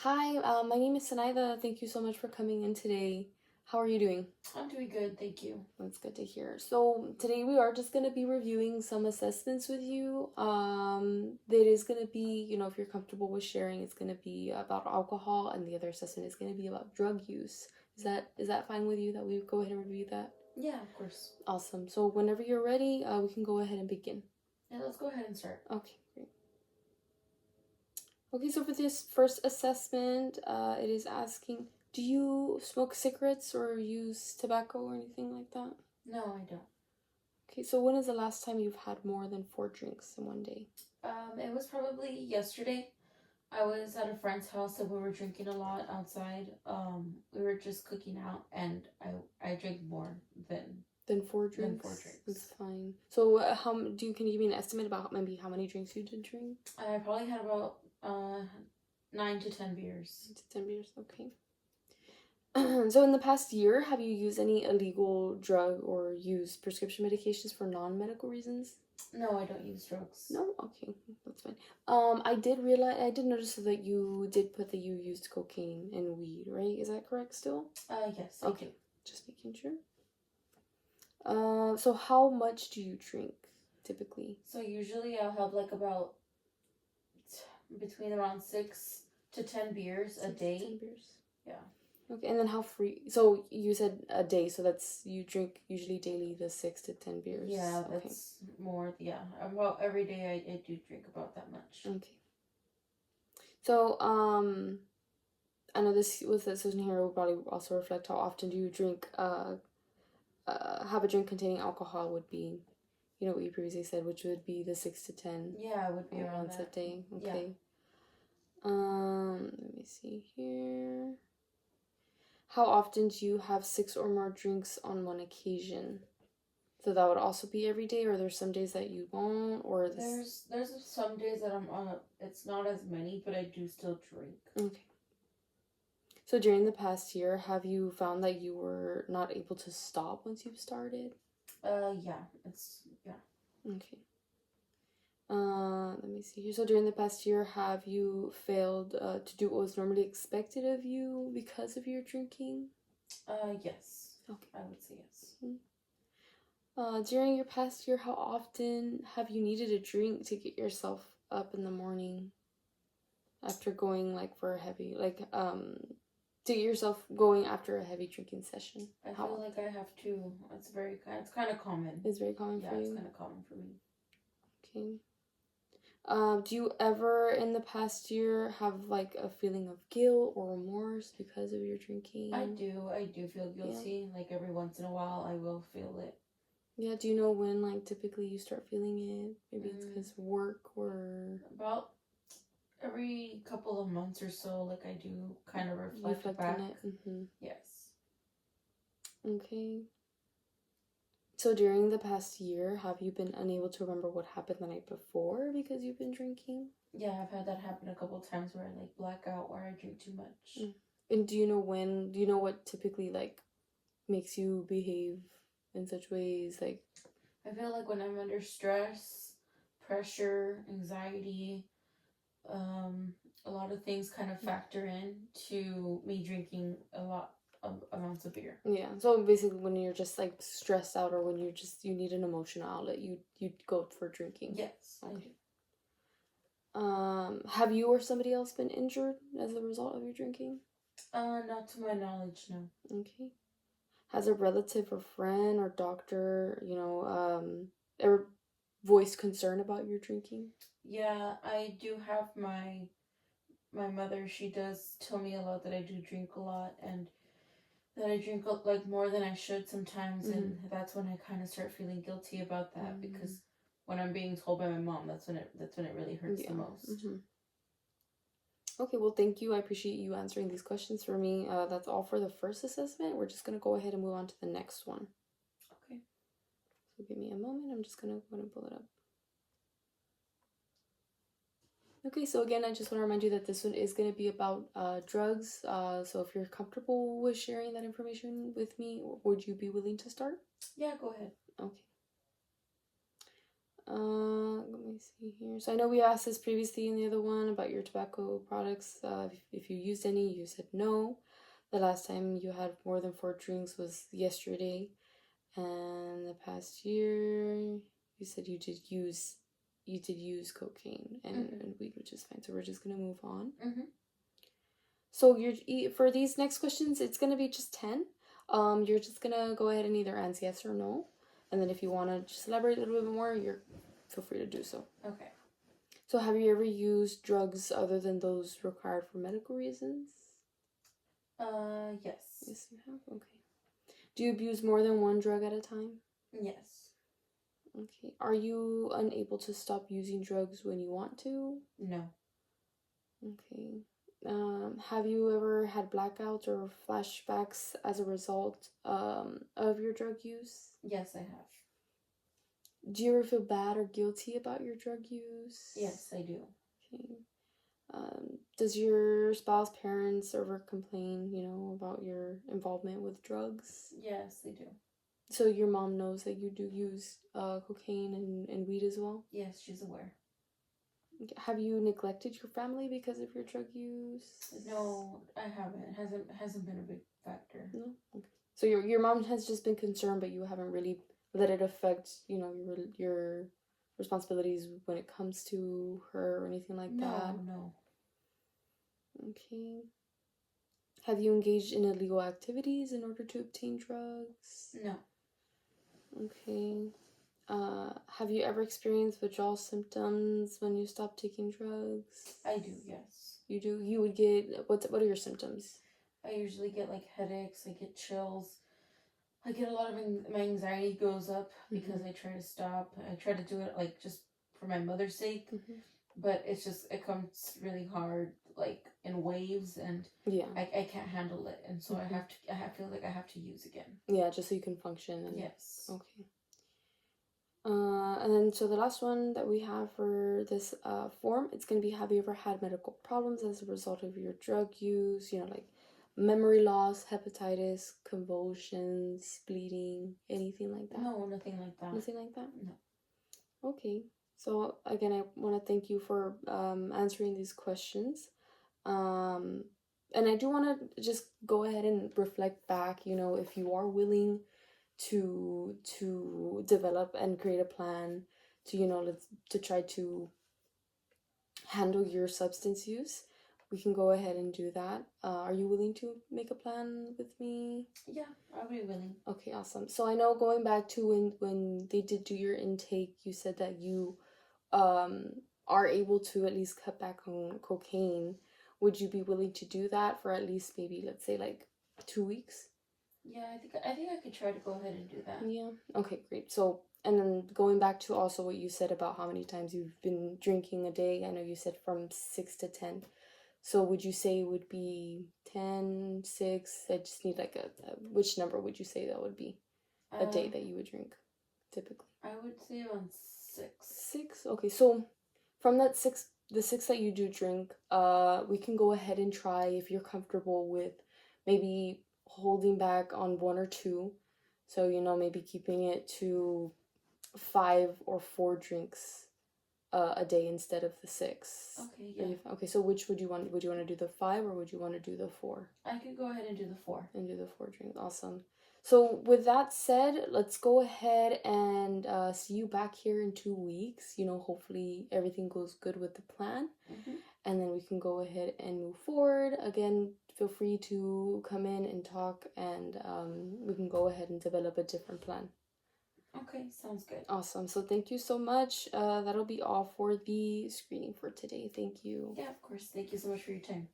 Hi, my name is Sanaida. Thank you so much for coming in today. How are you doing? I'm doing good, thank you. That's good to hear. So today we are just gonna be reviewing some assessments with you. That is gonna be, if you're comfortable with sharing, it's gonna be about alcohol, and the other assessment is gonna be about drug use. Is that fine with you that we go ahead and review that? Yeah, of course. Awesome. So whenever you're ready, we can go ahead and begin. Yeah, let's go ahead and start. Okay, great. Okay, so for this first assessment, it is asking, do you smoke cigarettes or use tobacco or anything like that? No, I don't. Okay, so when is the last time you've had more than 4 drinks in one day? It was probably yesterday. I was at a friend's house and we were drinking a lot outside. We were just cooking out, and I drank more than Then 4 drinks? Then 4 drinks. That's fine. So can you give me an estimate about maybe how many drinks you did drink? I probably had about 9 to 10 beers. 9 to 10 beers, okay. So in the past year, have you used any illegal drug or used prescription medications for non-medical reasons? No, I don't use drugs. No? Okay, that's fine. I did notice that you did put that you used cocaine and weed, right? Is that correct still? Yes. Okay, just making sure. So how much do you drink typically? So usually I'll have like about between around 6 to 10 beers a day. 10 beers. Yeah. Okay, and then how so you said a day, so that's, you drink usually daily the 6 to 10 beers. Yeah, that's more, yeah. About every day I do drink about that much. Okay. So, I know this with the decision here will probably also reflect how often do you drink, have a drink containing alcohol would be, what you previously said, which would be the 6 to 10. Yeah, it would be around once that. a day. Okay. Yeah. Let me see here. How often do you have 6 or more drinks on one occasion? So that would also be every day, or there's some days that you won't, or there's some days that I'm on it's not as many, but I do still drink. Okay. So during the past year, have you found that you were not able to stop once you've started? Yeah. Okay. Let me see here. So during the past year, have you failed to do what was normally expected of you because of your drinking? Yes. Okay. I would say yes. During your past year, how often have you needed a drink to get yourself up in the morning after going for a heavy, to get yourself going after a heavy drinking session? I feel like I have to. It's kind of common. It's very common for you? Yeah, it's kind of common for me. Okay. Do you ever in the past year have a feeling of guilt or remorse because of your drinking? I do feel guilty. Yeah. Every once in a while I will feel it. Yeah, do you know when typically you start feeling it? Maybe it's because of work or... About every couple of months or so, I do kind of reflect back. On it. Mm-hmm. Yes. Okay. So during the past year, have you been unable to remember what happened the night before because you've been drinking? Yeah, I've had that happen a couple times where I black out or I drink too much. And do you know what typically makes you behave in such ways? I feel like when I'm under stress, pressure, anxiety, a lot of things kind of factor in to me drinking a lot of amounts of beer. Yeah, so basically when you're just stressed out, or when you need an emotional outlet, you go for drinking. Yes. Okay. Have you or somebody else been injured as a result of your drinking? Not to my knowledge, no. Okay. Has a relative or friend or doctor, ever voiced concern about your drinking? Yeah, I do have my mother. She does tell me a lot that I do drink a lot, and that I drink more than I should sometimes, and that's when I kind of start feeling guilty about that, because when I'm being told by my mom, that's when it really hurts the most. Okay, well, thank you. I appreciate you answering these questions for me. That's all for the first assessment. We're just going to go ahead and move on to the next one. Okay. So give me a moment. I'm just going to go and pull it up. Okay, so again, I just want to remind you that this one is going to be about drugs. So if you're comfortable with sharing that information with me, would you be willing to start? Yeah, go ahead. Okay. Let me see here. So I know we asked this previously in the other one about your tobacco products. If you used any, you said no. The last time you had more than 4 drinks was yesterday, and the past year you said you did use cocaine and weed, which is fine. So we're just gonna move on. So for these next questions, it's gonna be just 10. You're just gonna go ahead and either answer yes or no, and then if you want to just elaborate a little bit more, feel free to do so. Okay. So have you ever used drugs other than those required for medical reasons? Yes. Yes, you have. Okay. Do you abuse more than one drug at a time? Yes. Okay. Are you unable to stop using drugs when you want to? No. Okay. Have you ever had blackouts or flashbacks as a result of your drug use? Yes, I have. Do you ever feel bad or guilty about your drug use? Yes, I do. Okay. Does your spouse, parents ever complain, about your involvement with drugs? Yes, they do. So your mom knows that you do use cocaine and weed as well? Yes, she's aware. Okay. Have you neglected your family because of your drug use? No, I haven't. It hasn't been a big factor. No? Okay. So your mom has just been concerned, but you haven't really let it affect, your responsibilities when it comes to her or anything like that? No. Okay. Have you engaged in illegal activities in order to obtain drugs? No. Okay. Have you ever experienced withdrawal symptoms when you stop taking drugs? I do, yes. You do? You would get, what are your symptoms? I usually get like headaches, I get chills. I get a lot of, my anxiety goes up because I try to stop. I try to do it like just for my mother's sake, but it comes really hard, like in waves, and yeah, I can't handle it, and so I feel like I have to use again. Yeah, just so you can function. Yes. Okay. And then so the last one that we have for this form, it's going to be, have you ever had medical problems as a result of your drug use? Like memory loss, hepatitis, convulsions, bleeding, anything like that? No, nothing like that. Nothing like that? No. Okay. So again, I want to thank you for answering these questions. And I do want to just go ahead and reflect back, if you are willing to develop and create a plan to to try to handle your substance use, we can go ahead and do that. Are you willing to make a plan with me? Yeah, I'll be willing. Okay, awesome. So I know, going back to when they did do your intake, you said that you are able to at least cut back on cocaine. Would you be willing to do that for at least maybe, let's say, like 2 weeks? Yeah, I think I could try to go ahead and do that. Yeah. Okay, great. So, and then going back to also what you said about how many times you've been drinking a day, I know you said from 6 to 10. So would you say it would be 10, 6? I just need like which number would you say that would be a day that you would drink typically? I would say around 6. 6? Okay, so from that 6, the 6 that you do drink, we can go ahead and try, if you're comfortable with maybe holding back on 1 or 2. So, maybe keeping it to 5 or 4 drinks a day instead of the 6. Okay, yeah. Okay, so which would you want? Would you want to do the 5 or would you want to do the 4? I could go ahead and do the 4. And do the 4 drinks. Awesome. So with that said, let's go ahead and see you back here in 2 weeks. Hopefully everything goes good with the plan. And then we can go ahead and move forward. Again, feel free to come in and talk, and we can go ahead and develop a different plan. Okay, sounds good. Awesome. So thank you so much. That'll be all for the screening for today. Thank you. Yeah, of course. Thank you so much for your time.